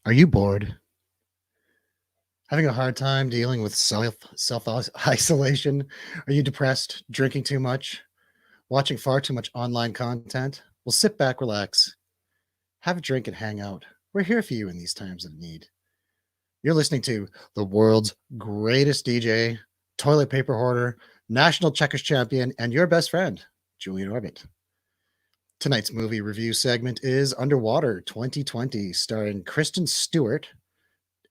Are you bored? Having a hard time dealing with self isolation? Are you depressed? Drinking too much? Watching far too much online content? Well, sit back, relax, have a drink, and hang out. We're here for you in these times of need. You're listening to the world's greatest DJ, toilet paper hoarder, national checkers champion, and your best friend, Julian Orbit. Tonight's movie review segment is Underwater 2020, starring Kristen Stewart,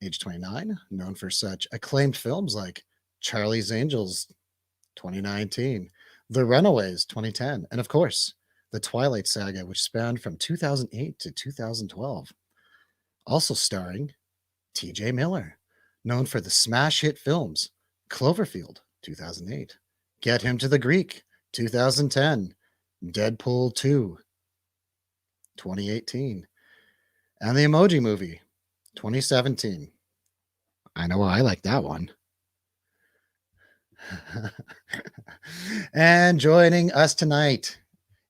age 29, known for such acclaimed films like Charlie's Angels 2019, The Runaways 2010, and of course, The Twilight Saga, which spanned from 2008 to 2012. Also starring TJ Miller, known for the smash hit films Cloverfield 2008, Get Him to the Greek 2010, Deadpool 2 2018, and The Emoji Movie 2017. I know I like that one. And joining us tonight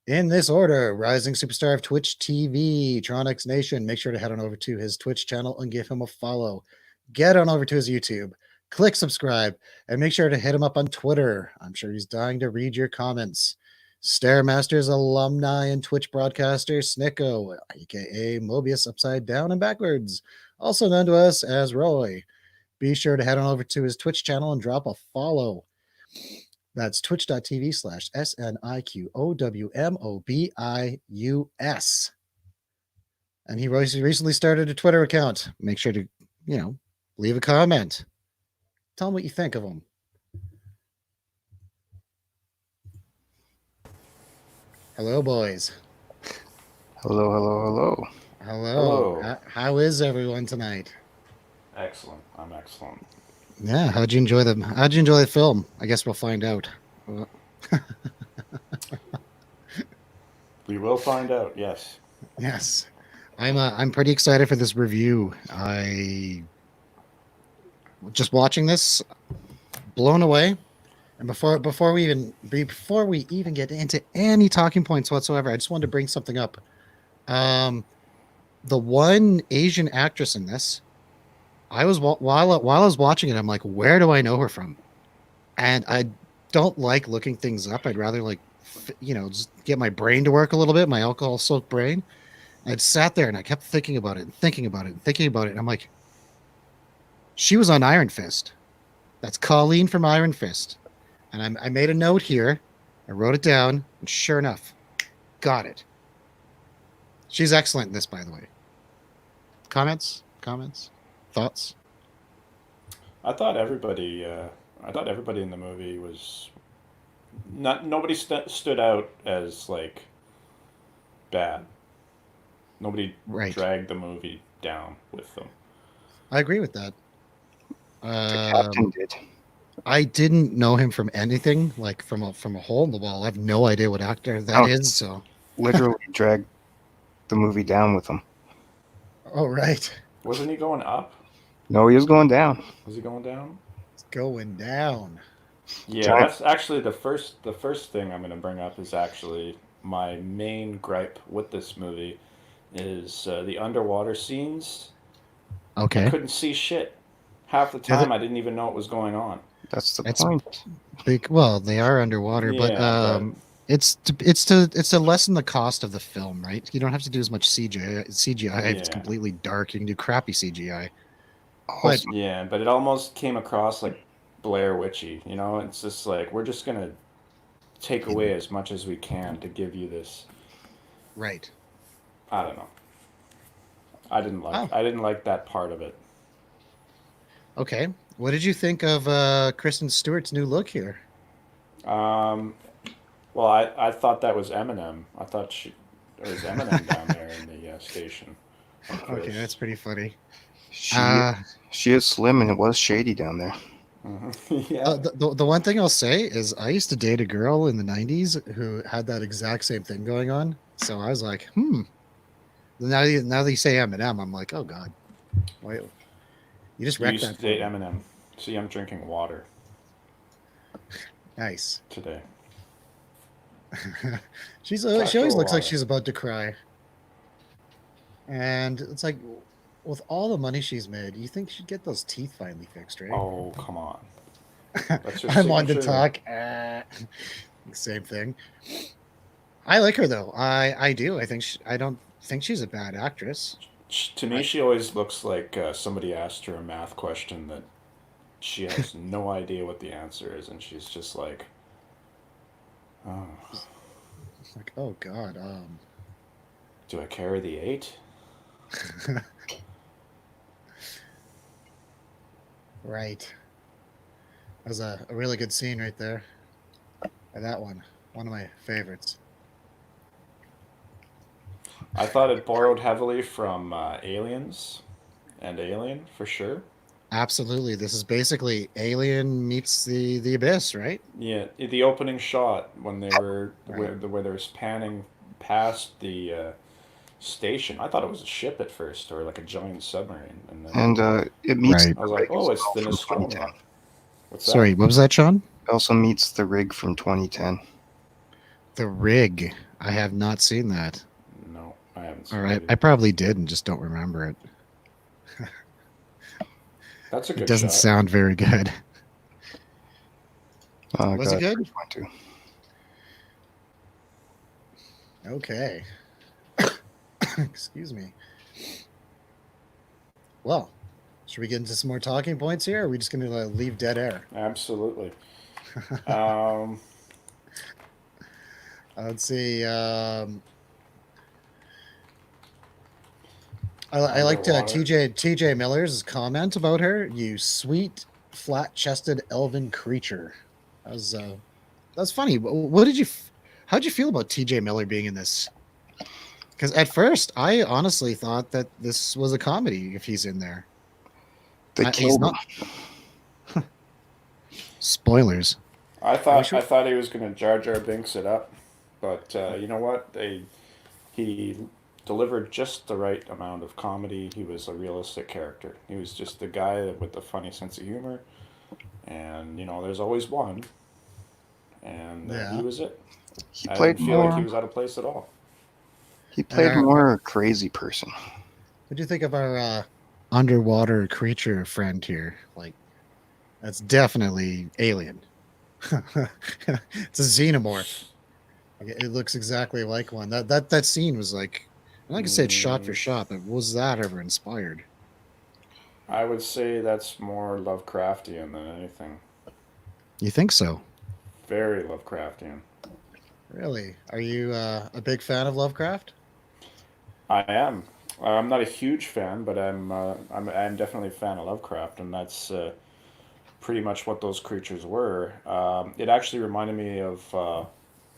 in this order, rising superstar of Twitch TV, Tronix Nation. Make sure to head on over to his Twitch channel and give him a follow. Get on over to his YouTube, click subscribe, and make sure to hit him up on Twitter. I'm sure he's dying to read your comments. Stairmasters alumni and Twitch broadcaster Snicko, aka Mobius Upside Down and Backwards, also known to us as Roy. Be sure to head on over to his Twitch channel and drop a follow. That's twitch.tv/SNIQOWMOBIUS. And he recently started a Twitter account. Make sure to, leave a comment. Tell him what you think of him. Hello, boys. Hello, hello, hello. Hello. How is everyone tonight? Excellent. I'm excellent. Yeah, how'd you enjoy the film? I guess we'll find out. We will find out. Yes. Yes. I'm pretty excited for this review. I just watching this, blown away. And before we even get into any talking points whatsoever, I just wanted to bring something up. The one Asian actress in this, I was while I was watching it, I'm like, where do I know her from? And I don't like looking things up. I'd rather just get my brain to work a little bit, my alcohol-soaked brain. I'd sat there and I kept thinking about it and thinking about it and thinking about it. And I'm like, she was on Iron Fist. That's Colleen from Iron Fist. And I made a note here. I wrote it down, and sure enough, got it. She's excellent in this, by the way. Comments? Thoughts? I thought everybody in the movie was nobody stood out as like bad. Nobody dragged the movie down with them. I agree with that. The captain did. I didn't know him from anything, like from a hole in the wall. I have no idea what actor that is. So literally dragged the movie down with him. Oh, right. Wasn't he going up? No, he was going down. Was he going down? It's going down. Yeah, that's actually the first thing I'm going to bring up is actually my main gripe with this movie is the underwater scenes. Okay. I couldn't see shit. Half the time I didn't even know what was going on. That's the point. Well, they are underwater, but it's to lessen the cost of the film, right? You don't have to do as much CGI. It's completely dark. You can do crappy CGI. But it almost came across like Blair Witchy. It's just like we're just gonna take away as much as we can to give you this. Right. I don't know. I didn't like that part of it. Okay. What did you think of Kristen Stewart's new look here? Well, I thought that was Eminem. I thought there was Eminem down there in the station. Okay, that's pretty funny. She is slim and it was shady down there. Mm-hmm. Yeah. The one thing I'll say is I used to date a girl in the 90s who had that exact same thing going on. So I was like, Now that you say Eminem, I'm like, oh God. Why? You just wrecked that. You used to date Eminem. See, I'm drinking water. Nice. Today. She always looks like she's about to cry. And it's like, with all the money she's made, you think she'd get those teeth finally fixed, right? Oh, come on. That's her I'm on to signature. talk. Same thing. I like her though. I do. I don't think she's a bad actress. To me, she always looks like somebody asked her a math question that she has no idea what the answer is, and she's just like, oh, It's like, oh god. do I carry the 8? Right. That was a really good scene right there. That one of my favorites. I thought it borrowed heavily from Aliens and Alien for sure. Absolutely. This is basically Alien meets the Abyss, right? Yeah, the opening shot when they were Right. where there's panning past the station. I thought it was a ship at first, or like a giant submarine, and then And it meets Right. I was the like, rig as "Oh, it's well the from 2010. Nostromo." What's that? Sorry, what was that, Sean? It also meets the rig from 2010. The Rig. I have not seen that. No, I haven't seen All right. it. I probably did and just don't remember it. That's a It good doesn't shot. sound very good. Was it God, good? which one too? Okay. Excuse me. Well, should we get into some more talking points here? Or are we just going to leave dead air? Absolutely. Let's see. I liked Underwater. TJ Miller's comment about her. You sweet, flat-chested elven creature. That's funny. What did you? How'd you feel about TJ Miller being in this? Because at first, I honestly thought that this was a comedy. If he's in there, They he's killed him. not. Spoilers. I wish we- thought he was going to Jar Jar Binks it up, but you know what? He delivered just the right amount of comedy. He was a realistic character. He was just the guy with the funny sense of humor, and you know, there's always one, and Yeah. he was it. He I played didn't feel like he more. was out of place at all. He played Uh, more a crazy person. What do you think of our underwater creature friend here? Like, that's definitely alien. It's a xenomorph. It looks exactly like one. That scene was like I said, shot for shot, but was that ever inspired? I would say that's more Lovecraftian than anything. You think so? Very Lovecraftian. Really? Are you a big fan of Lovecraft? I am. I'm not a huge fan, but I'm definitely a fan of Lovecraft, and that's pretty much what those creatures were. It actually reminded me of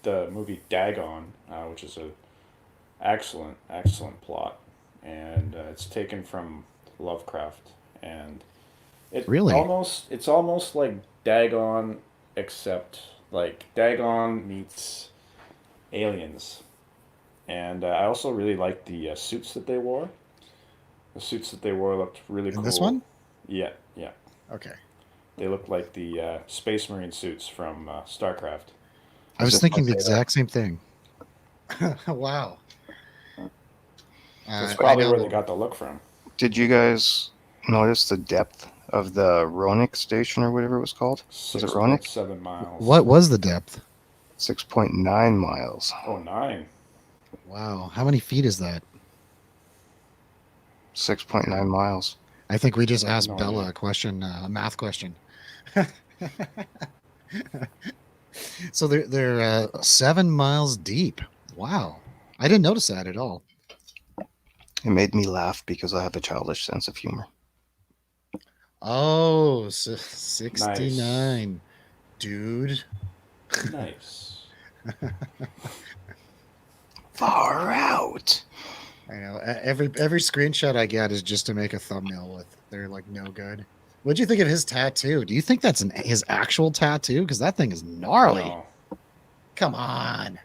the movie Dagon, which is a excellent plot, and it's taken from Lovecraft, and Really? it's almost like Dagon, except like Dagon meets aliens. And I also really liked the suits that they wore. The suits that they wore looked really In cool. this one? Yeah, yeah. Okay. They looked like the Space Marine suits from StarCraft. I was just thinking gonna the say that. exact same thing. Wow. That's I probably where know. they got the look from. Did you guys notice the depth of the Ronik station or whatever it was called? Was it Ronik? 6.7 miles. What was the depth? 6.9 miles. Oh, 9. Wow. How many feet is that? 6.9 miles. I think we just asked No Bella idea. a question, a math question. So they're 7 miles deep. Wow. I didn't notice that at all. It made me laugh because I have a childish sense of humor. Oh, 69. Dude. Nice. Far out. I know. Every screenshot I get is just to make a thumbnail with. They're like no good. What'd you think of his tattoo? Do you think that's his actual tattoo? Because that thing is gnarly. No. Come on.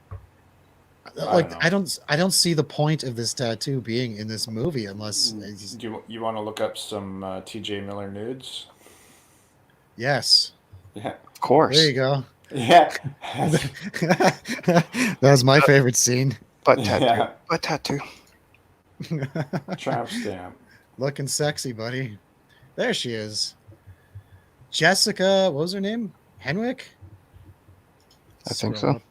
don't know. I don't see the point of this tattoo being in this movie unless Do you want to look up some T.J. Miller nudes? yes. Yeah. Of course. There you go. Yeah. That was my favorite scene. Butt tattoo. Yeah. Butt tattoo. Tramp stamp. Looking sexy, buddy. There she is. Jessica, what was her name? Henwick? I think Scroll so. up.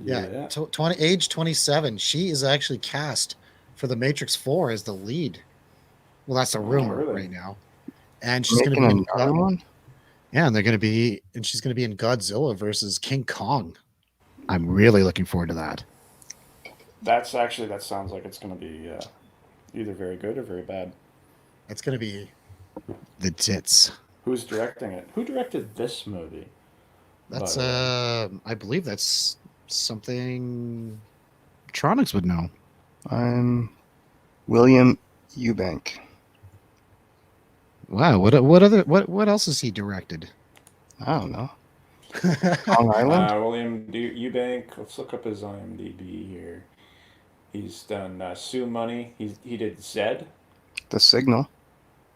Yeah, Yeah. 20, age 27. She is actually cast for the Matrix 4 as the lead. Well, that's a Oh, rumor really? right now. And she's going to Making be in another one? yeah, and she's going to be in Godzilla versus King Kong. I'm really looking forward to that. That sounds like it's going to be either very good or very bad. That's going to be the tits. Who's directing it? Who directed this movie? By That's the way, I believe that's something Tronics would know. I'm William Eubank. Wow, what else has he directed? I don't know. Long Island? William Eubank. Let's look up his IMDb here. He's done Sue Money. He did Zed, The Signal.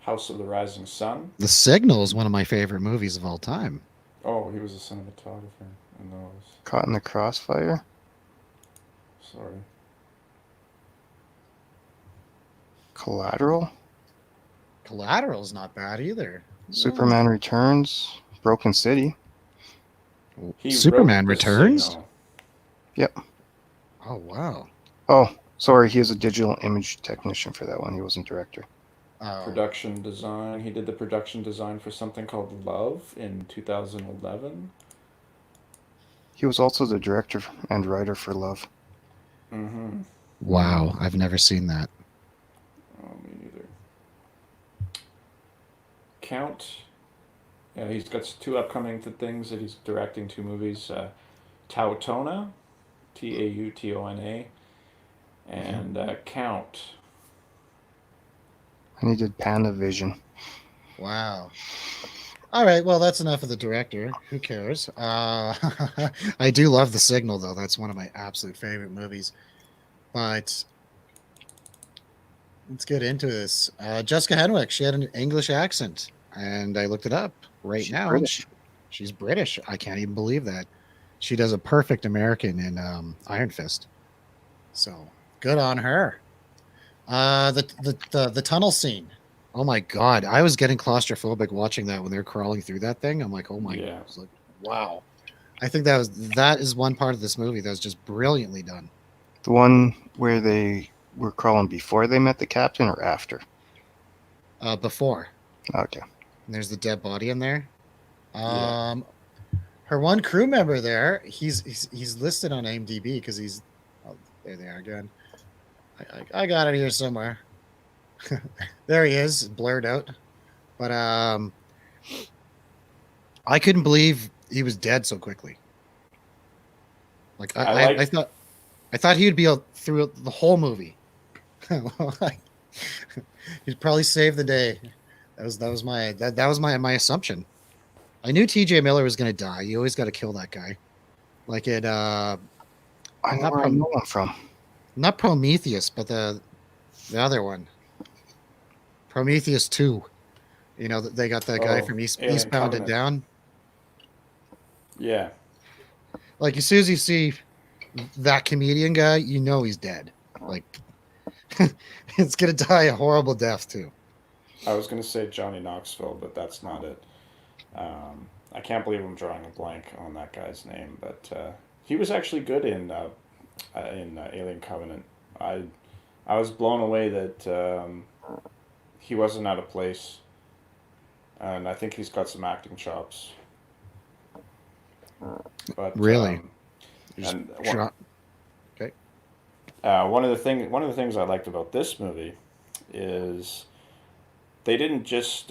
House of the Rising Sun. The Signal is one of my favorite movies of all time. Oh, he was a cinematographer in those. Caught in the Crossfire. Sorry. Collateral. Collateral's not bad either. Superman Returns. Broken City. He Superman wrote The Returns? Signal. Yep. Oh wow. Oh, sorry. He was a digital image technician for that one. He wasn't director. Oh, Production design. He did the production design for something called Love in 2011. He was also the director and writer for Love. Mm-hmm. wow. I've never seen that. Oh, me neither. Count. Yeah, he's got two upcoming things that he's directing. Two movies. Tautona, Tautona, and Count. And he did Panavision. Wow. All right. Well, that's enough of the director. Who cares? I do love The Signal, though. That's one of my absolute favorite movies. But let's get into this. Jessica Henwick, she had an English accent, and I looked it up right She's now. British. She's British. I can't even believe that. She does a perfect American in Iron Fist. So good on her. The tunnel scene. Oh my god, I was getting claustrophobic watching that when they're crawling through that thing. I'm like, oh my Yeah. god, I was like, wow. I think that is one part of this movie that was just brilliantly done. The one where they were crawling before they met the captain or after? Before. Okay. And there's the dead body in there. Yeah. Her one crew member there, he's listed on IMDb because he's oh, there they are again. I got it here somewhere. There he is, blurred out. But I couldn't believe he was dead so quickly. Like I thought he would be through the whole movie. He'd probably save the day. That was my assumption. I knew TJ Miller was gonna die. You always got to kill that guy. Like it I know Not where I from- know him from. not Prometheus, but the other one. Prometheus 2. You know, they got that guy Oh, from Alien Eastbound and Covenant. Down. Yeah. Like as soon as you see that comedian guy, you know he's dead. Like it's gonna die a horrible death too. I was going to say Johnny Knoxville, but that's not it. I can't believe I'm drawing a blank on that guy's name, but he was actually good in Alien Covenant. I was blown away that he wasn't out of place, and I think he's got some acting chops. But Really? Just and shot. Okay. one of the things I liked about this movie is they didn't just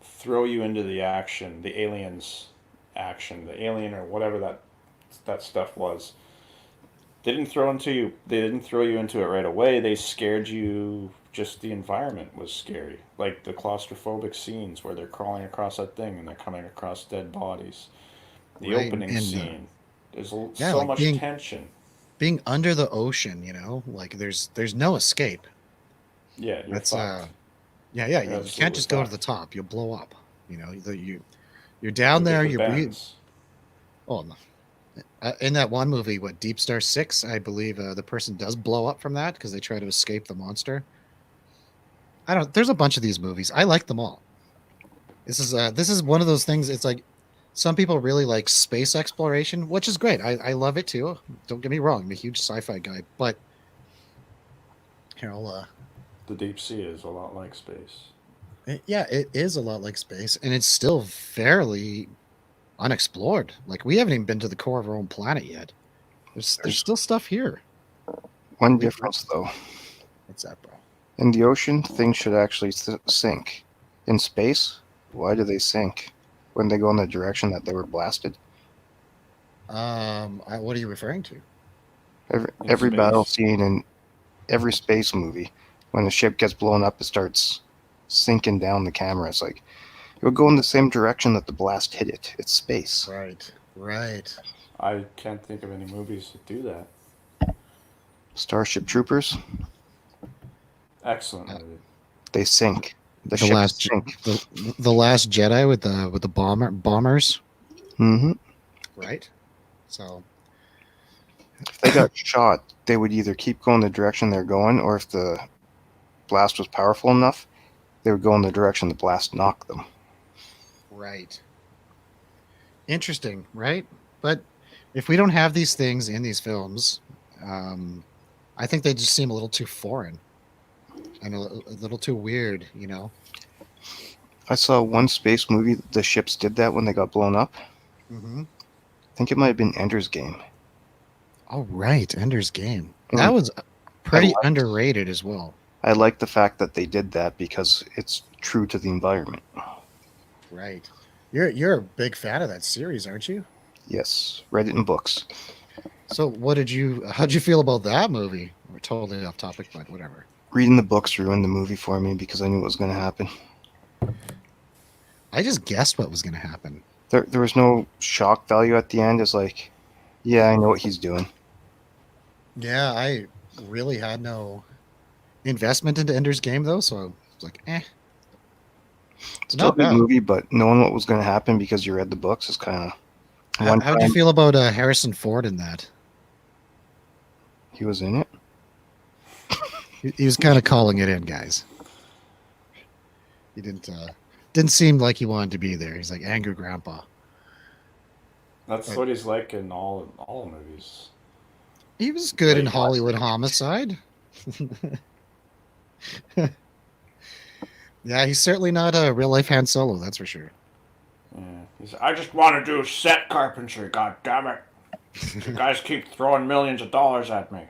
throw you into the action, the aliens action, the alien or whatever that stuff was. They didn't throw into you. They didn't throw you into it right away. They scared you. Just the environment was scary, like the claustrophobic scenes where they're crawling across that thing and they're coming across dead bodies. The Right, opening and, scene. There's yeah, so like much tension. being under the ocean, you know, like there's no escape. Yeah, you're That's fucked. yeah, You're you can't absolutely just go to fucked. the top. You'll blow up. You know, you're down You'll get there. the You're breathing. bends. Oh, no. In that one movie, what Deep Star 6, I believe the person does blow up from that because they try to escape the monster. I don't. There's a bunch of these movies. I like them all. This is one of those things. It's like some people really like space exploration, which is great. I love it too. Don't get me wrong. I'm a huge sci-fi guy, but here The deep sea is a lot like space. yeah, it is a lot like space, and it's still fairly unexplored. Like we haven't even been to the core of our own planet yet. There's There's still stuff here. one We, difference though. what's that, bro? In the ocean, things should actually sink. In space, why do they sink when they go in the direction that they were blasted? What are you referring to? In Every battle space, scene in every space movie, when the ship gets blown up, it starts sinking down the camera. It's like it would go in the same direction that the blast hit it. It's space. Right, right. I can't think of any movies that do that. Starship Troopers, Excellent Uh, movie. they sink. The the ships last sink. the last Jedi with the bombers, Hmm. right? So If they got shot, they would either keep going the direction they're going, or if the blast was powerful enough, they would go in the direction the blast knocked them. right. Interesting, right? But if we don't have these things in these films, um, I think they just seem a little too foreign and a little too weird, you know? I saw one space movie, the ships did that when they got blown up. Mm-hmm. I think it might have been Ender's Game. Oh, right. Ender's Game. That And was I pretty liked, underrated as well. I like the fact that they did that because it's true to the environment. Right. You're a big fan of that series, aren't you? Yes, read it in books. So how'd you feel about that movie? We're totally off topic, but whatever. Reading the books ruined the movie for me because I knew what was going to happen. I just guessed what was going to happen. There was no shock value at the end. It's like, yeah, I know what he's doing. Yeah, I really had no investment into Ender's Game though, so I was like, Still a not good bad. movie, but knowing what was going to happen because you read the books is kind of one How'd you time feel about Harrison Ford in that? he was in it. He was kind of calling it in, guys. He didn't seem like he wanted to be there. He's like angry grandpa. That's But what he's like in all movies he was good that in you watch. Hollywood Homicide. Yeah, he's certainly not a real life Han Solo, that's for sure. Yeah. I just want to do set carpentry. God damn it! You guys keep throwing millions of dollars at me.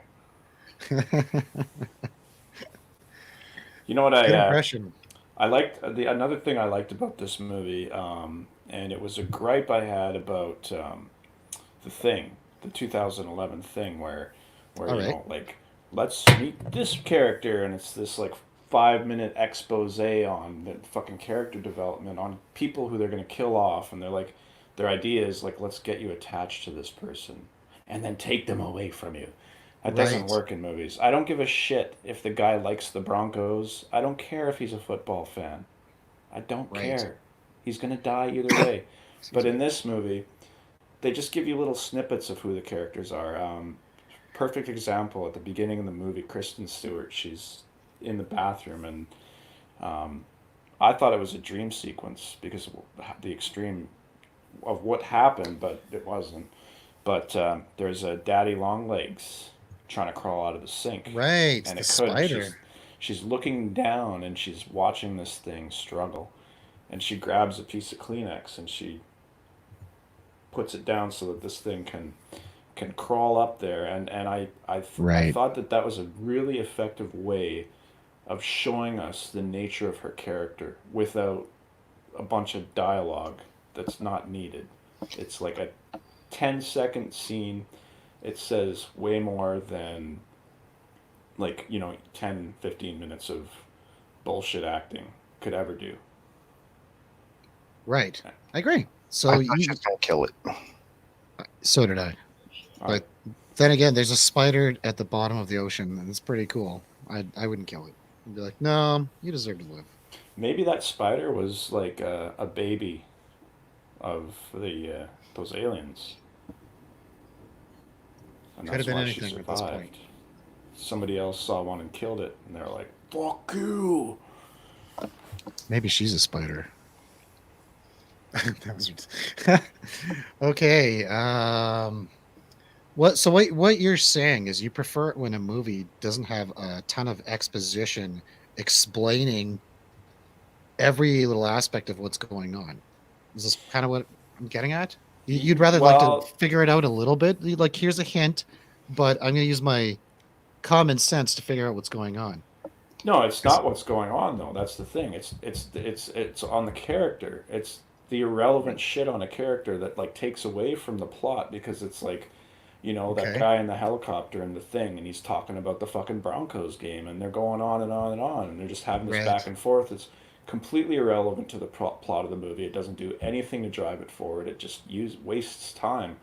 You know what Good impression. I liked the another thing I liked about this movie, and it was a gripe I had about the thing, the 2011 thing, where All you right. know like let's meet this character, and it's this like 5 minute expose on the fucking character development on people who they're gonna kill off, and they're like their idea is like let's get you attached to this person, and then take them away from you. That doesn't Right. work in movies. I don't give a shit if the guy likes the Broncos. I don't care if he's a football fan. I don't Right. care. He's going to die either way. But Excuse in me. this movie, they just give you little snippets of who the characters are. Perfect example at the beginning of the movie, Kristen Stewart. She's in the bathroom, and um, I thought it was a dream sequence because of the extreme of what happened, but it wasn't. But there's a daddy long legs trying to crawl out of the sink, Right. and The it couldn't. spider. She's looking down and she's watching this thing struggle, and she grabs a piece of Kleenex and she puts it down so that this thing can crawl up there. And I Right. thought that that was a really effective way of showing us the nature of her character without a bunch of dialogue that's not needed. It's like a 10-second scene. It says way more than like 10-15 minutes of bullshit acting could ever do. Right. I agree. I So thought she was going to kill it. so did I. I, But then again, there's a spider at the bottom of the ocean, and it's pretty cool. I wouldn't kill it. I'd be like, no, you deserve to live. maybe that spider was like a baby of the those aliens, and Could have that's been why she anything at this point. survived. Somebody else saw one and killed it, and they're like, "Fuck you!" Maybe she's a spider. That was okay. What you're saying is you prefer it when a movie doesn't have a ton of exposition explaining every little aspect of what's going on. Is this kind of what I'm getting at? You'd rather like to Well, figure it out a little bit. Like, here's a hint, but I'm gonna use my common sense to figure out what's going on. no, it's 'Cause- not what's going on though. That's the thing. It's on the character. It's the irrelevant shit on a character that like takes away from the plot because it's like, that okay, guy in the helicopter and the thing, and he's talking about the fucking Broncos game, and they're going on and on and on, and they're just having this back right, and forth. It's completely irrelevant to the plot of the movie. It doesn't do anything to drive it forward. It just wastes time.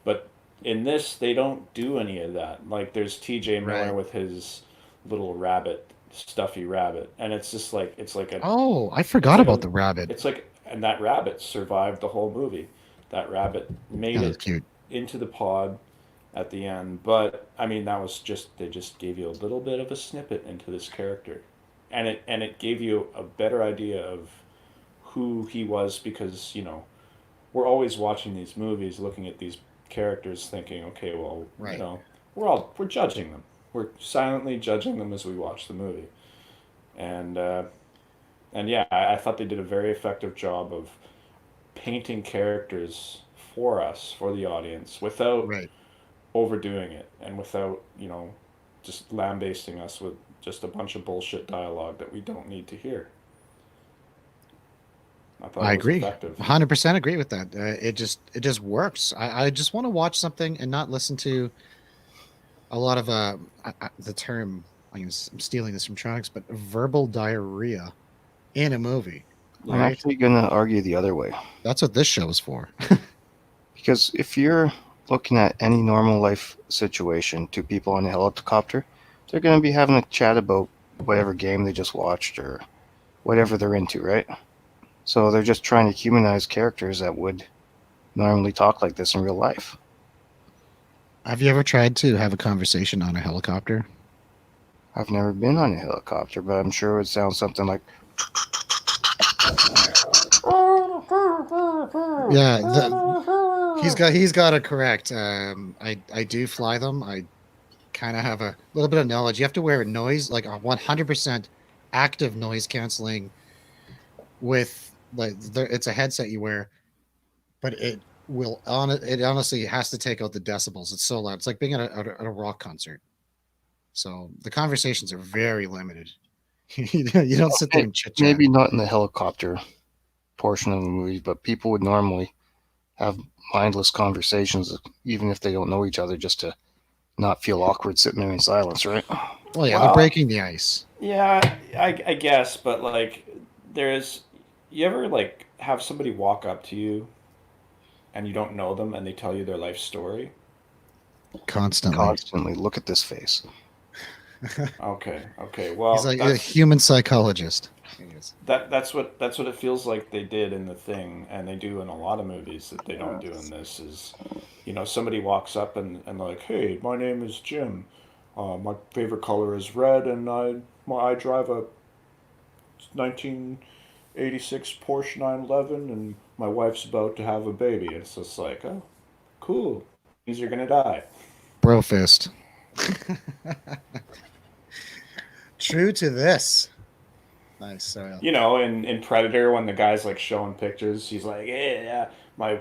But in this, they don't do any of that. Like there's T.J. Miller right. with his little rabbit, stuffy rabbit, and it's just like Oh, I it's forgot like about a the rabbit. it's like and that rabbit survived the whole movie. That rabbit made That was it cute. into the pod at the end. But I mean, that was just they just gave you a little bit of a snippet into this character, and it gave you a better idea of who he was because we're always watching these movies, looking at these characters, thinking, okay, well, Right. we're judging them. We're silently judging them as we watch the movie, and yeah, I thought they did a very effective job of painting characters for us, for the audience, without Right. overdoing it and without just lambasting us with just a bunch of bullshit dialogue that we don't need to hear. I thought I it was agree. effective. 100% agree with that. It just works. I just want to watch something and not listen to a lot of the term. I'm stealing this from Trunks, but verbal diarrhea in a movie, I'm Yeah. right? actually going to argue the other way. That's what this show is for. Because if you're looking at any normal life situation, two people on a helicopter, they're going to be having a chat about whatever game they just watched or whatever they're into, right? So they're just trying to humanize characters that would normally talk like this in real life. Have you ever tried to have a conversation on a helicopter? I've never been on a helicopter, but I'm sure it would sound something like, Yeah, he's got it correct. I do fly them. I kind of have a little bit of knowledge. You have to wear a noise like a 100% active noise canceling with like it's a headset you wear, but it honestly has to take out the decibels. It's so loud. It's like being at a rock concert. So the conversations are very limited. You don't sit there and chit chat. maybe not in the helicopter portion of the movie, but people would normally have mindless conversations, even if they don't know each other, just to not feel awkward sitting there in silence, right? Well, yeah, they're Well, breaking the ice. yeah, I guess, but like, there's, you ever like have somebody walk up to you and you don't know them and they tell you their life story? Constantly. Constantly look at this face. Okay. He's Well, like a human psychologist. He is. that's what it feels like they did in the thing, and they do in a lot of movies that they don't do in this. Is somebody walks up and they're like, hey, my name is Jim. My favorite color is red, and I drive a 1986 Porsche 911, and my wife's about to have a baby. It's just like, oh, cool. Means you're gonna die. Bro fist. True to this. Nice. So In Predator, when the guy's like showing pictures, he's like, yeah, my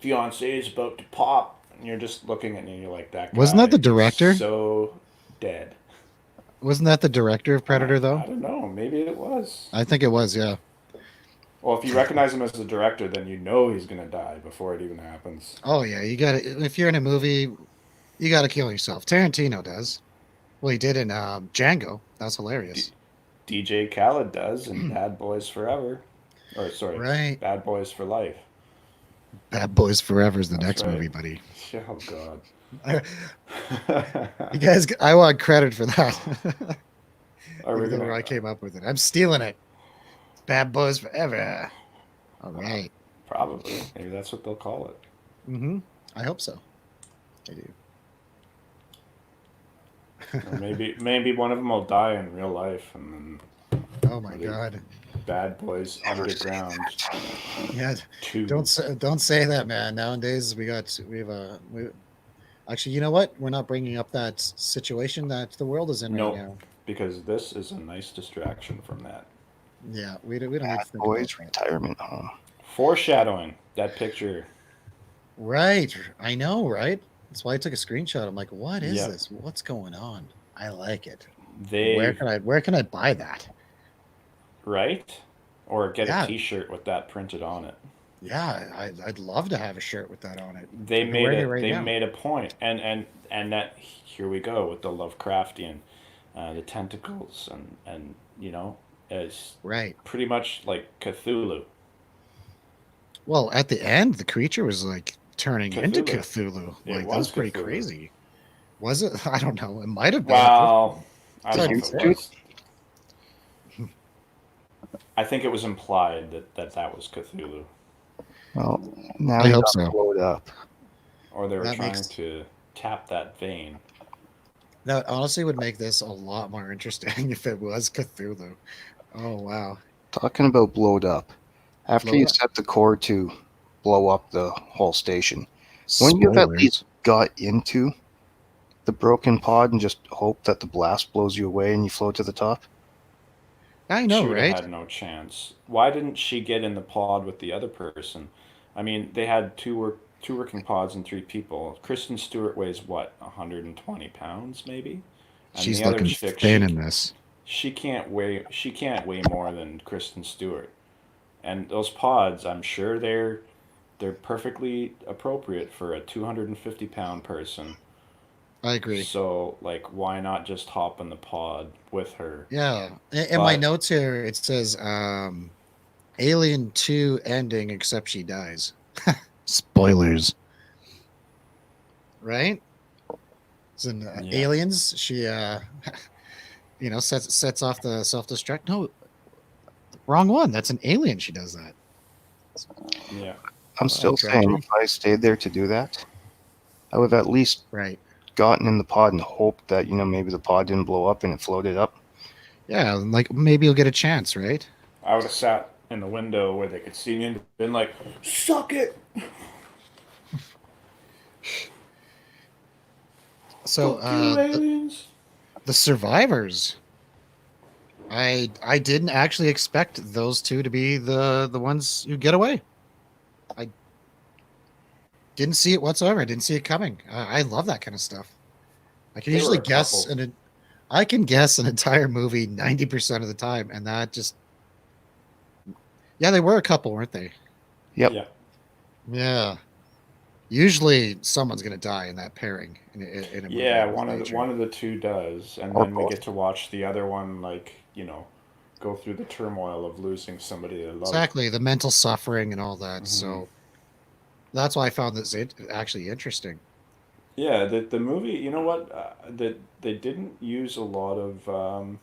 fiance is about to pop, and you're just looking at him, and you're like, that wasn't that guy the is director? so dead. Wasn't that the director of Predator though? I don't know. Maybe it was. I think it was. Yeah. Well, if you recognize him as the director, then you know he's gonna die before it even happens. Oh yeah. You got to if you're in a movie, you got to kill yourself. Tarantino does. Well, he did in Django. That's hilarious. DJ Khaled does in Bad Boys Forever, or sorry, Right. Bad Boys for Life. Bad Boys Forever is the That's next right. movie, buddy. Oh God. You guys, I want credit for that. Are we Where I came up with it. I'm stealing it. Bad Boys Forever. All right. Probably. Maybe that's what they'll call it. Mm-hmm. I hope so. I do. Or maybe one of them will die in real life, and then Oh my or the god. Bad Boys Never say Underground Yeah, 2. don't say that, man. Nowadays we actually, you know what? We're not bringing up that situation that the world is in right Nope, now. because this is a nice distraction from that. Yeah, we don't need to think about Boys that. retirement home. Foreshadowing that picture. Right. I know, right? That's why I took a screenshot. I'm like, what is Yep, this? What's going on? I like it. they've Where can I buy that? right, or get a Yeah, T-shirt with that printed on it. yeah, I'd love to have a shirt with that on it. They I'd be made wearing it a right they now. made a point, and that here we go with the Lovecraftian, the tentacles, and is Right. pretty much like Cthulhu. Well, at the end, the creature was like turning into Cthulhu. Cthulhu. It Like that was was pretty Cthulhu. crazy. Was it? I don't know. It might have been at this Well, point. I It's don't Did hard know to you if it do say. it? was. I think it was implied that was Cthulhu, Well, now I he hope got so. blowed up. or they were That trying makes to tap that vein. that honestly would make this a lot more interesting if it was Cthulhu. Oh wow. Talking about blowed up. After Blow you up. set the core to blow up the whole station, wouldn't you have at least Spoilers. got into the broken pod and just hope that the blast blows you away and you float to the top? I know, She would have right? had no chance. Why didn't she get in the pod with the other person? I mean, they had two working pods and 3 people. Kristen Stewart weighs what, 120 pounds maybe, and the She's other looking chick thin in this. she can't weigh more than Kristen Stewart. And those pods, I'm sure they're perfectly appropriate for a 250-pound person. I agree. So like, why not just hop in the pod with her? Yeah. In my But notes here, it says Alien 2 ending except she dies. Spoilers. Right? It's in yeah, Aliens. She sets off the self destruct. No, wrong one. That's an alien. She does that. yeah. I'm Oh, still saying tragic. if I stayed there to do that, I would have at least Right. gotten in the pod and hoped that, maybe the pod didn't blow up and it floated up. Yeah, like maybe you'll get a chance, right? I would have sat in the window where they could see me and been like, "Suck it, So fuck you, aliens." the survivors. I didn't actually expect those two to be the ones who get away. I didn't see it whatsoever. I didn't see it coming. I love that kind of stuff. I can They were usually a guess couple. I can guess an entire movie 90% of the time, and that just yeah, they were a couple, weren't they? Yep. Yeah, Yeah. Usually someone's gonna die in that pairing in a movie yeah. of this One of the nature. one of the two does, and Or then we both. get to watch the other one, like go through the turmoil of losing somebody they love. Exactly, the mental suffering and all that. Hmm. So that's why I found this actually interesting. Yeah, the movie. You know what? That they didn't use a lot of Like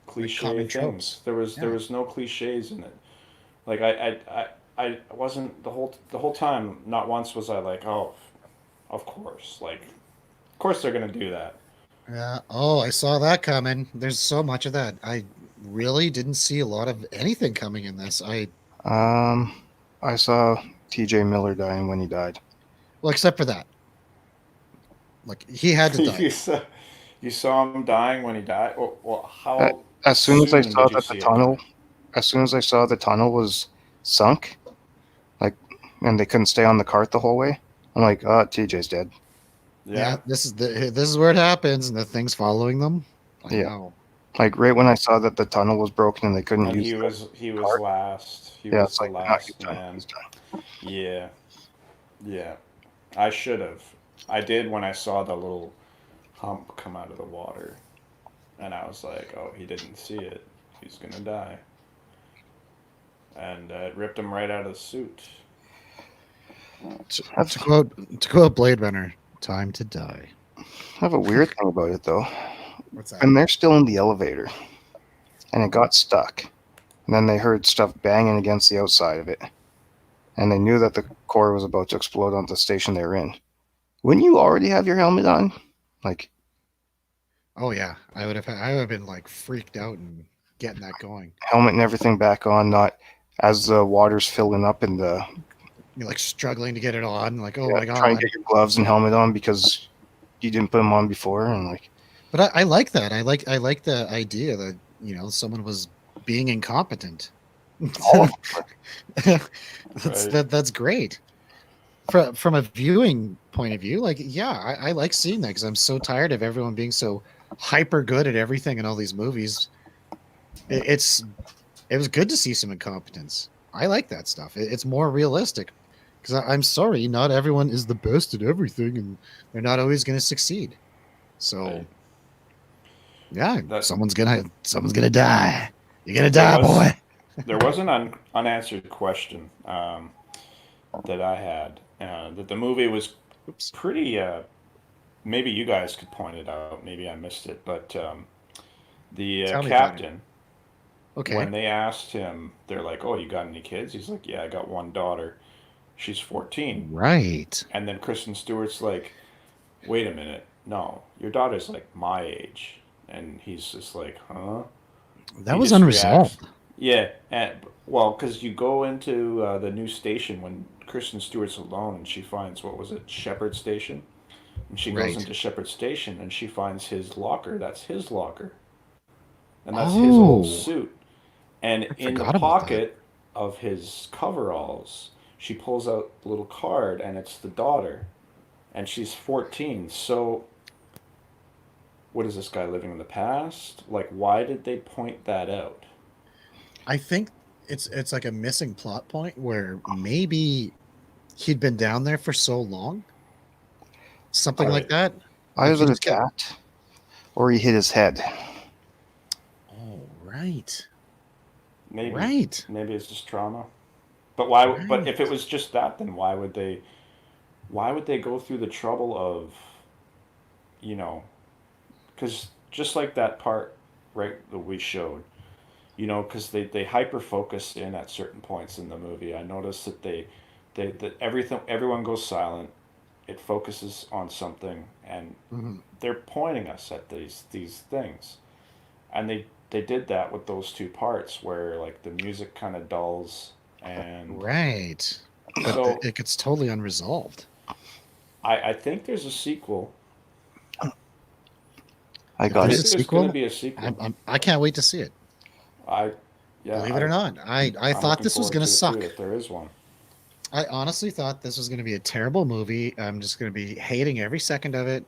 cliche common things. tropes. There Yeah. was no cliches in it. Like I wasn't the whole time. Not once was I like, oh, of course. Like, of course they're gonna do that. Yeah. Oh, I saw that coming. There's so much of that. I really didn't see a lot of anything coming in this. Um, I saw T.J. Miller dying when he died. Well, except for that. Like he had to die. you saw you saw him dying when he died. Well, A- how As soon as I soon saw did you that the see it tunnel, coming? as soon as I saw the tunnel was sunk, like, and they couldn't stay on the cart the whole way, I'm like, oh, TJ's dead. Yeah, Yeah, this is where it happens, and the thing's following them. I Yeah. know. Like right when I saw that the tunnel was broken and they couldn't and use the he was cart, last. He yeah, was it's the like, no, he's last done. man. He's done. Yeah, yeah. I should have. I did when I saw the little hump come out of the water, and I was like, oh, he didn't see it. He's gonna die. And it ripped him right out of the suit. To, That's to quote Blade Runner, time to die. I have a weird thing about it though. What's that? When they're still in the elevator and it got stuck, and then they heard stuff banging against the outside of it, and they knew that the core was about to explode on the station they were in. Wouldn't you already have your helmet on? Like, Oh yeah, I would have been like freaked out and getting that going. Helmet and everything back on, not as the water's filling up in the You're like struggling to get it on, like, oh my trying to god. get your gloves and helmet on because you didn't put them on before, and like But I like that. I like the idea that someone was being incompetent. all of Right. That's great. From a viewing point of view, like yeah, I like seeing that because I'm so tired of everyone being so hyper good at everything in all these movies. It was good to see some incompetence. I like that stuff. It's more realistic because I'm sorry, not everyone is the best at everything, and they're not always going to succeed. So Right. yeah, That someone's gonna die. You're gonna there die, was boy. there was an unanswered question that I had. That the movie was Oops. pretty. Maybe you guys could point it out. Maybe I missed it, but the Tell me about it. captain, Okay. when they asked him, they're like, "Oh, you got any kids?" He's like, "Yeah, I got one daughter. She's 14." Right. And then Kristen Stewart's like, "Wait a minute, no, your daughter's like my age." And he's just like, "Huh?" That He was just reacts, unresolved. "Yeah." And well, because you go into the new station when Kristen Stewart's alone, and she finds, what was it, Shepherd Station, and she goes Right. into Shepherd Station and she finds his locker. That's his locker, and that's his old Oh, suit. And I in the forgot about that. pocket of his coveralls, she pulls out a little card, and it's the daughter, and she's 14. So, what is this guy living in the past? Like, why did they point that out? I think it's like a missing plot point where maybe he'd been down there for so long, something like Right. that. Like he either just kept. that or he hit his head. Oh, right, Maybe, right, maybe it's just trauma. But why? But if it right. was just that, then why would they? Why would they go through the trouble of, you know, because just like that part, right, that we showed, because they hyper focus in at certain points in the movie. I noticed that that everyone goes silent. It focuses on something, and Mhm. they're pointing us at these things, and they did that with those two parts where like the music kind of dulls, and Right. But so it gets totally unresolved. I think there's a sequel. I If I got there's it. a think there's going to sequel, be a sequel. I can't wait to see it. I yeah Believe it or not, I I'm thought looking this was forward gonna to it too suck. if there is one. I honestly thought this was gonna be a terrible movie. I'm just gonna be hating every second of it,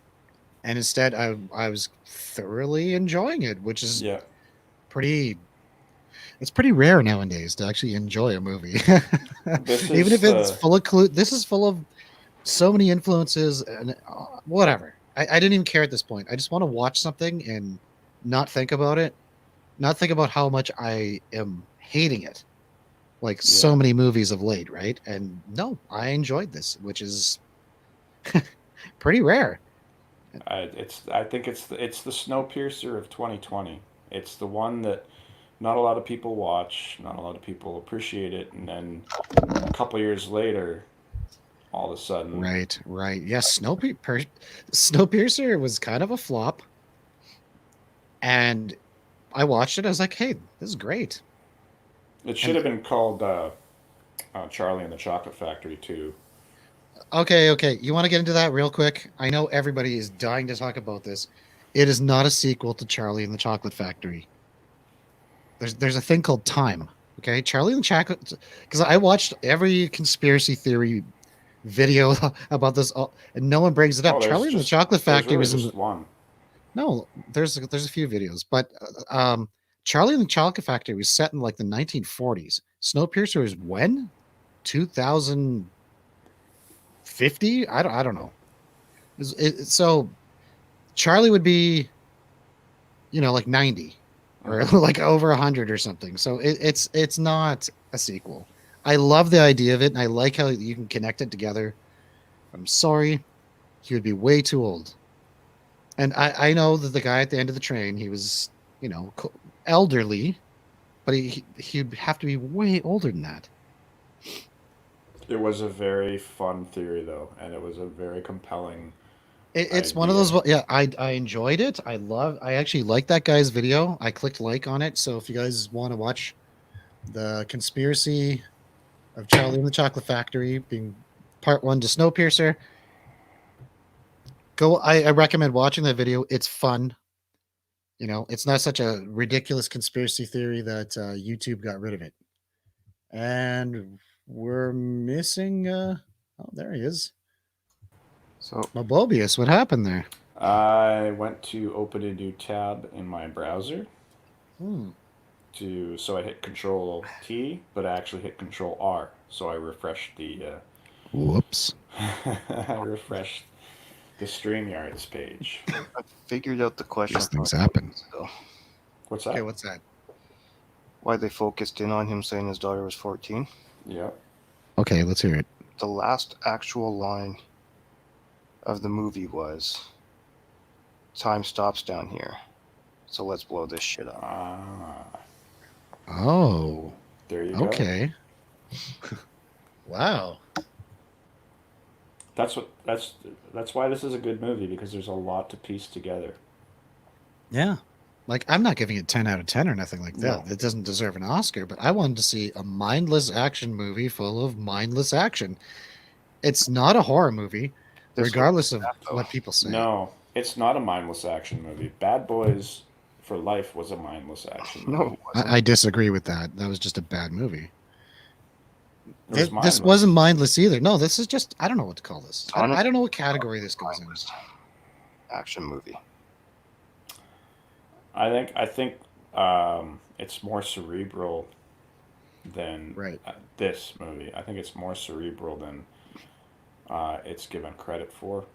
and instead, I was thoroughly enjoying it, which is Yeah, pretty. It's pretty rare nowadays to actually enjoy a movie, this even is if it's the full of clue. This is full of so many influences and whatever. I didn't even care at this point. I just want to watch something and not think about it, not think about how much I am hating it, like yeah. so many movies of late, right? And no, I enjoyed this, which is pretty rare. I think it's the Snowpiercer of 2020. It's the one that not a lot of people watch, not a lot of people appreciate it, and then a couple years later, all of a sudden, Right, right. Yes, Snowpiercer was kind of a flop, and I watched it. I was like, "Hey, this is great." it should And have been called Charlie and the Chocolate Factory too. okay, okay, you want to get into that real quick? I know everybody is dying to talk about this. It is not a sequel to Charlie and the Chocolate Factory. There's a thing called time. Okay, Charlie and the Chocolate. Because I watched every conspiracy theory video about this, and no one brings it up. Oh, Charlie and the Chocolate there's Factory really was in the just one. no. There's a few videos, but Charlie and the Chocolate Factory was set in like the 1940s. Snowpiercer is when 2050. I don't know. So Charlie would be like 90 or Hmm. like over 100 or something. So it's not a sequel. I love the idea of it, and I like how you can connect it together. I'm sorry, he would be way too old. And I know that the guy at the end of the train, he was, elderly, but he'd have to be way older than that. It was a very fun theory though, and it was a very compelling It's one of those. Yeah, I enjoyed it. I actually liked that guy's video. I clicked like on it. So if you guys want to watch the conspiracy of Charlie and the Chocolate Factory being part one to Snowpiercer, go. I recommend watching that video. It's fun. You know, it's not such a ridiculous conspiracy theory that YouTube got rid of it. And we're missing. Oh, there he is. So Mobobius, what happened there? I went to open a new tab in my browser Hmm. so I hit Control T, but I actually hit Control R. So I refreshed Whoops. I refreshed the StreamYards page. I figured out the question. These things happen. What's that? Okay, what's that? Why they focused in on him saying his daughter was 14. Yeah. Okay, let's hear it. The last actual line of the movie was, "Time stops down here, so let's blow this shit up." Ah, Oh, there you go. okay. Wow. That's why this is a good movie, because there's a lot to piece together. Yeah. Like, I'm not giving it 10 out of 10 or nothing like that. No. It doesn't deserve an Oscar, but I wanted to see a mindless action movie full of mindless action. It's not a horror movie, This regardless of that, though. what people say. No, it's not a mindless action movie. Bad Boys for Life was a mindless action movie. No, it wasn't. I disagree with that. That was just a bad movie. It was This mindless. wasn't mindless either. No, this is just, I don't know what to call this. I Honestly, don't know what category this goes in. mindless action movie. I think it's more cerebral than Right. this movie. I think it's more cerebral than it's given credit for.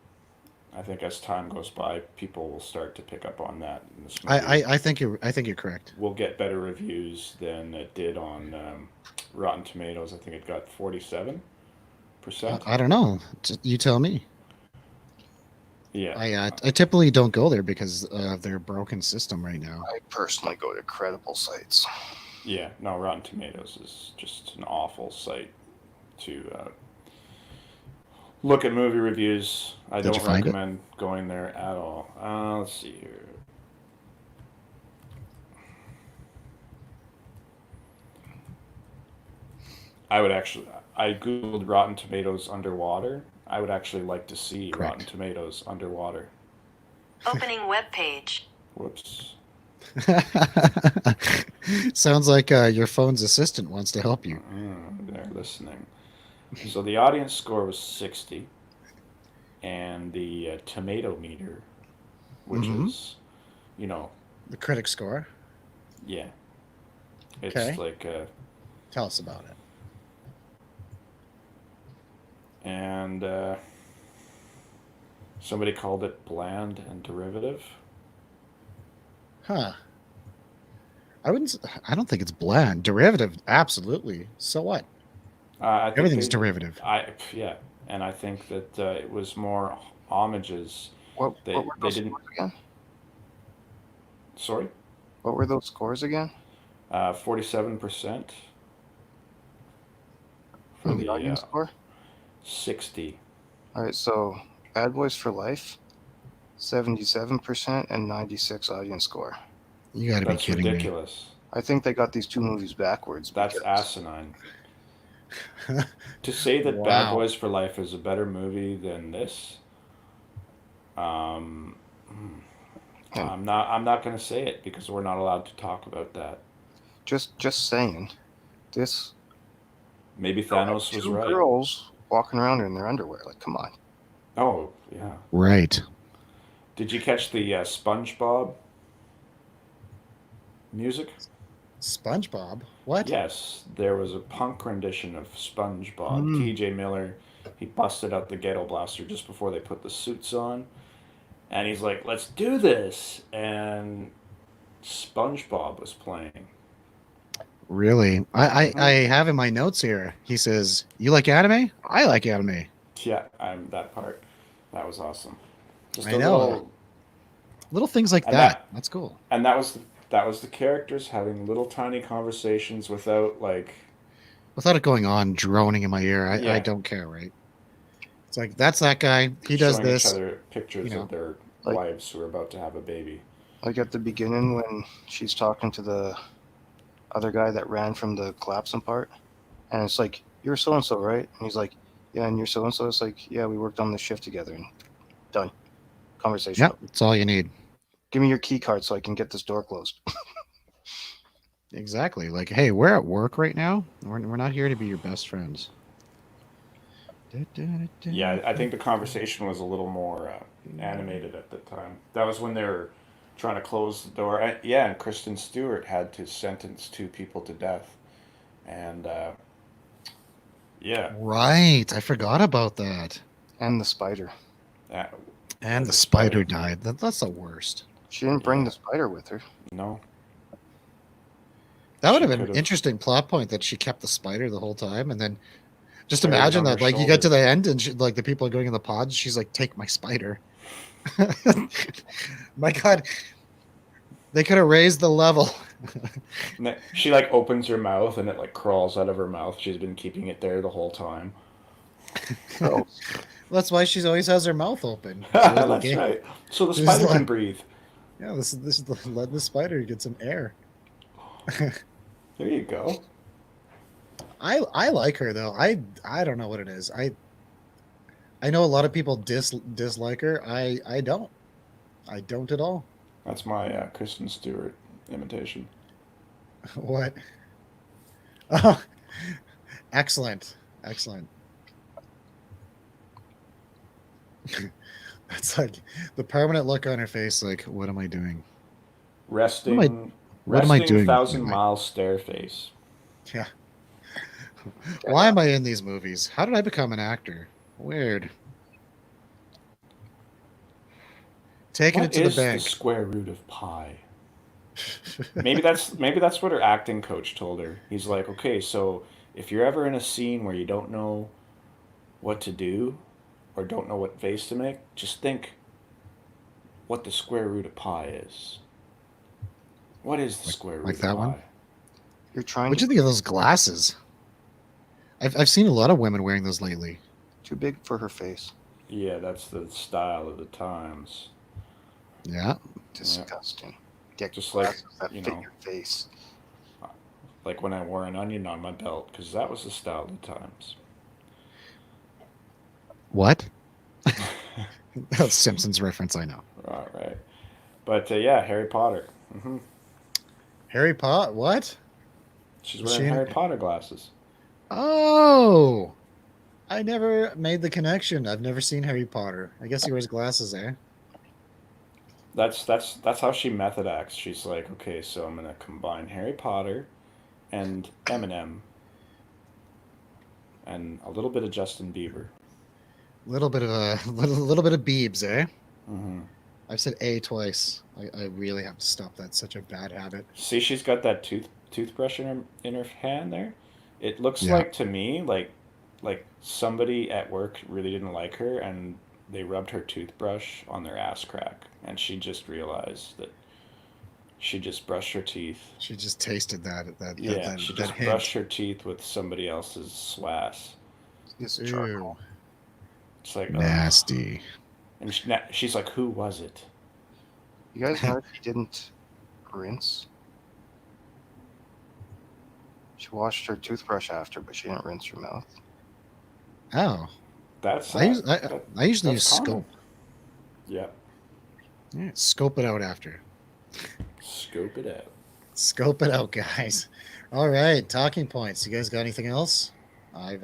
I think as time goes by, people will start to pick up on that in this movie. I think you're correct. Will get better reviews than it did on Rotten Tomatoes. I think it got 47%. I don't know. You tell me. Yeah. I typically don't go there because of their broken system right now. I personally go to credible sites. Yeah. No, Rotten Tomatoes is just an awful site to look at movie reviews. I Did don't you find it? recommend going there at all. Let's see here. I googled Rotten Tomatoes underwater. I would actually like to see Correct. Rotten Tomatoes underwater. Opening web page. Whoops. Sounds like your phone's assistant wants to help you. They're listening. So the audience score was 60, and the tomato meter, which Mhm. is, you know, The critic score. yeah, it's Okay. like Tell us about it. and somebody called it bland and derivative. Huh. I don't think it's bland. Derivative, absolutely. So what? I think Everything's they- derivative. Yeah, and I think that it was more homages. What They were those didn't. scores again? Sorry, What were those scores again? 47% for For the the audience score? 60. All right, so Bad Boys for Life, 77% and 96 audience score. You got to be That's kidding ridiculous. I think they got these two movies backwards. That's because- asinine. To say that Wow. Bad Boys for Life is a better movie than this, I'm not going to say it because we're not allowed to talk about that. Just saying, this Maybe Thanos was two right. girls walking around in their underwear. Like, come on. Oh yeah. me. Right. Did you catch the SpongeBob music? SpongeBob. What? Yes, there was a punk rendition of SpongeBob. Mm. T.J. Miller, he busted out the ghetto blaster just before they put the suits on, and he's like, "Let's do this!" And SpongeBob was playing. Really? I have in my notes here. He says, "You like anime? I like anime." Yeah, that part. That was awesome. Just I a know. little, Little things like And that. That's cool. and that was the characters having little tiny conversations without like. Without it going on droning in my ear, I Yeah. don't care, right? It's like that's that guy. He does showing each this. other pictures you know. of their Like- wives who are about to have a baby. Like at the beginning when she's talking to the other guy that ran from the collapsing part, and it's like, "You're so and so, right?" And he's like, "Yeah," and you're so and so. It's like, "Yeah, we worked on the shift together." And done. Conversation. Yep, that's all you need. Give me your key card so I can get this door closed. Exactly. Like, hey, we're at work right now. We're not here to be your best friends. Yeah, I think the conversation was a little more animated at the time. That was when they were trying to close the door. Yeah, and Kristen Stewart had to sentence 2 people to death. And yeah, Right. I forgot about that. And the spider. uh, And The the spider spider. died. That's the worst. She didn't bring Yeah. the spider with her. no. That would She have been an could've- interesting plot point that she kept the spider the whole time, and then just Carried it imagine on that, her like, you get to shoulder. the end, and like the people are going in the pods. She's like, "Take my spider." My God, they could have raised the level. And then she like opens her mouth and it like crawls out of her mouth. She's been keeping it there the whole time. Oh, That's why she always has her mouth open. That's right. So the She's spider can like- breathe. Yeah, this is let the spider get some air. There you go. I like her though. I don't know what it is. I know a lot of people dislike her. I don't. I don't at all. That's my Kristen Stewart imitation. What? Oh, excellent. Excellent. That's like the permanent look on her face, like, what am I doing? Resting. what am I resting doing? 1,000-mile stare face. Yeah. Why am I in these movies? How did I become an actor? Weird. Taking What it to is the the bank. square root of pi? Maybe that's what her acting coach told her. He's like, okay, so if you're ever in a scene where you don't know what to do or don't know what face to make, just think what the square root of pi is. What is the square root like of that pi? one? you're trying What'd you to think of those glasses? I've seen a lot of women wearing those lately. too big for her face. Yeah, that's the style of the times. Yeah. Disgusting. Get Just like, glasses that you fit know. your face. Like when I wore an onion on my belt, because that was the style of the times. What? That's Simpsons reference, I know. All right. But yeah, Harry Potter. Harry Potter? What? She's Was she wearing in- Harry Potter glasses. Oh, I never made the connection. I've never seen Harry Potter. I guess he wears glasses, eh? That's how she method acts. She's like, okay, so I'm gonna combine Harry Potter and Eminem and a little bit of Justin Bieber. Little bit of a little bit of Biebs, eh? Mm-hmm. I've said A twice. I really have to stop. That's such a bad habit. See, she's got that toothbrush in her hand there. It looks Yeah. like to me like somebody at work really didn't like her and they rubbed her toothbrush on their ass crack and she just realized that she just brushed her teeth. She just tasted that Yeah, she just hint. brushed her teeth with somebody else's swass. It's Ew, charcoal. It's like ugh. nasty. And she's like, "Who was it?" You guys know she didn't rinse? She washed her toothbrush after, but she didn't rinse her mouth. Oh, That's I usually that's use common. scope. Yeah, Yeah, scope it out after. scope it out. Scope it out, guys. All right, talking points. You guys got anything else? I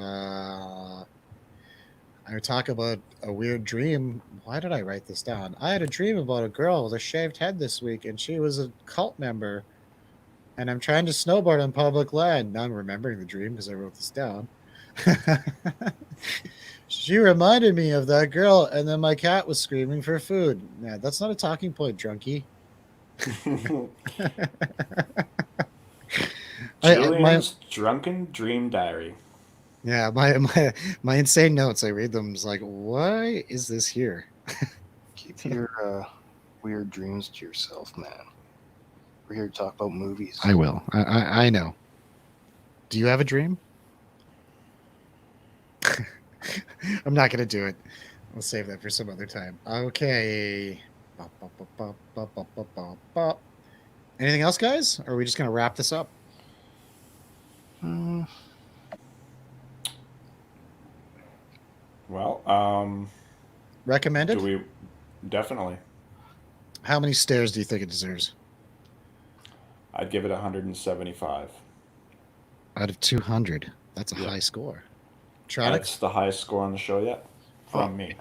talk about a weird dream. Why did I write this down? I had a dream about a girl with a shaved head this week, and she was a cult member. And I'm trying to snowboard on public land. Now I'm remembering the dream because I wrote this down. She reminded me of that girl, and then my cat was screaming for food. Yeah, that's not a talking point, drunkie. Julian's drunken dream diary. Yeah, my insane notes. I read them. It's like, why is this here? Keep your weird dreams to yourself, man. We're here to talk about movies. I will. I know. Do you have a dream? I'm not gonna do it. We'll save that for some other time. Okay. Bop, bop, bop, bop, bop, bop, bop, bop, bop. Anything else, guys? Or are we just gonna wrap this up? Hmm, Well, Recommended? do we definitely? How many stairs do you think it deserves? I'd give it 175. Out of 200. That's a Yeah. high score. Tronic? That's the highest score on the show yet from Oh. me.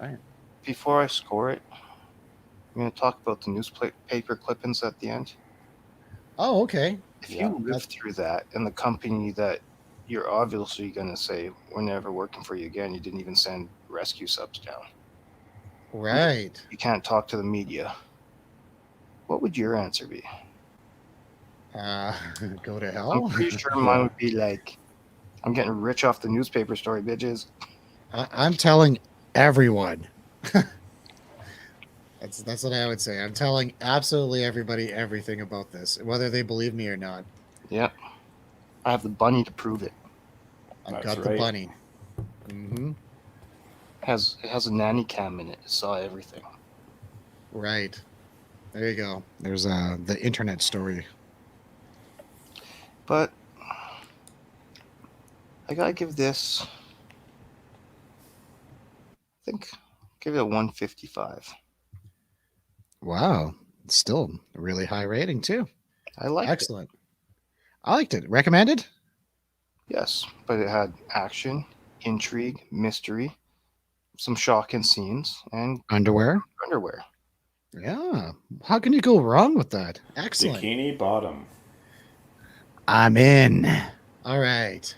Before I score it, I'm going to talk about the newspaper clippings at the end. Oh, okay. If Yeah. you live through that and the company that you're obviously going to say, we're never working for you again, you didn't even send rescue subs down. Right. You can't talk to the media. What would your answer be? Go to I'm hell? pretty sure mine would be like, I'm getting rich off the newspaper story, bitches. I'm telling everyone. That's what I would say. I'm telling absolutely everybody everything about this, whether they believe me or not. Yep. I have the bunny to prove it. I've That's got the right. bunny. Mm-hmm. It has a nanny cam in it. It saw everything. Right. There you go. There's the internet story. But I gotta give this, I think, give it a 155. Wow. It's still a really high rating too. I liked it. Excellent. I liked it. Recommended? Yes, but it had action, intrigue, mystery, some shocking scenes, and Underwear? underwear. Yeah. How can you go wrong with that? Excellent. Bikini Bottom. I'm in. All right.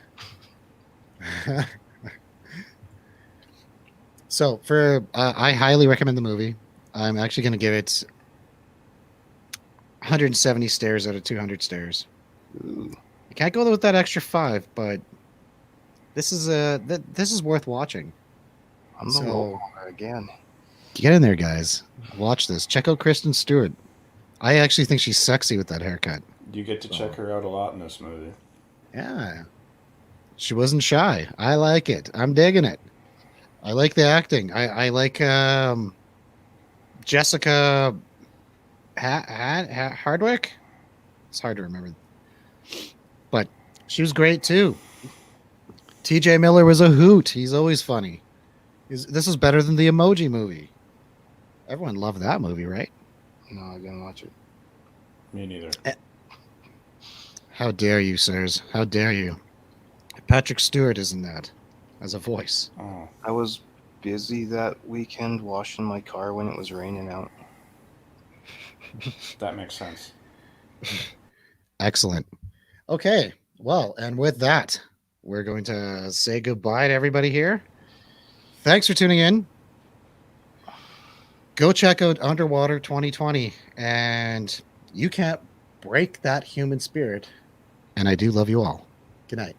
So for I highly recommend the movie. I'm actually going to give it 170 stairs out of 200 stairs. Ooh, You can't go with that extra 5, but this is worth watching. I'm the So- low on it again. Get in there, guys. Watch this. Check out Kristen Stewart. I actually think she's sexy with that haircut. You get to check her out a lot in this movie. Yeah. She wasn't shy. I like it. I'm digging it. I like the acting. I like Jessica Hardwick. It's hard to remember. But she was great too. TJ Miller was a hoot. He's always funny. This is better than the Emoji Movie. Everyone loved that movie, right? No, I didn't watch it. Me neither. How dare you, sirs? How dare you? Patrick Stewart is in that as a voice. Oh, I was busy that weekend washing my car when it was raining out. that makes sense. Excellent. Okay. Well, and with that, we're going to say goodbye to everybody here. Thanks for tuning in. Go check out Underwater 2020, and you can't break that human spirit. And I do love you all. Good night.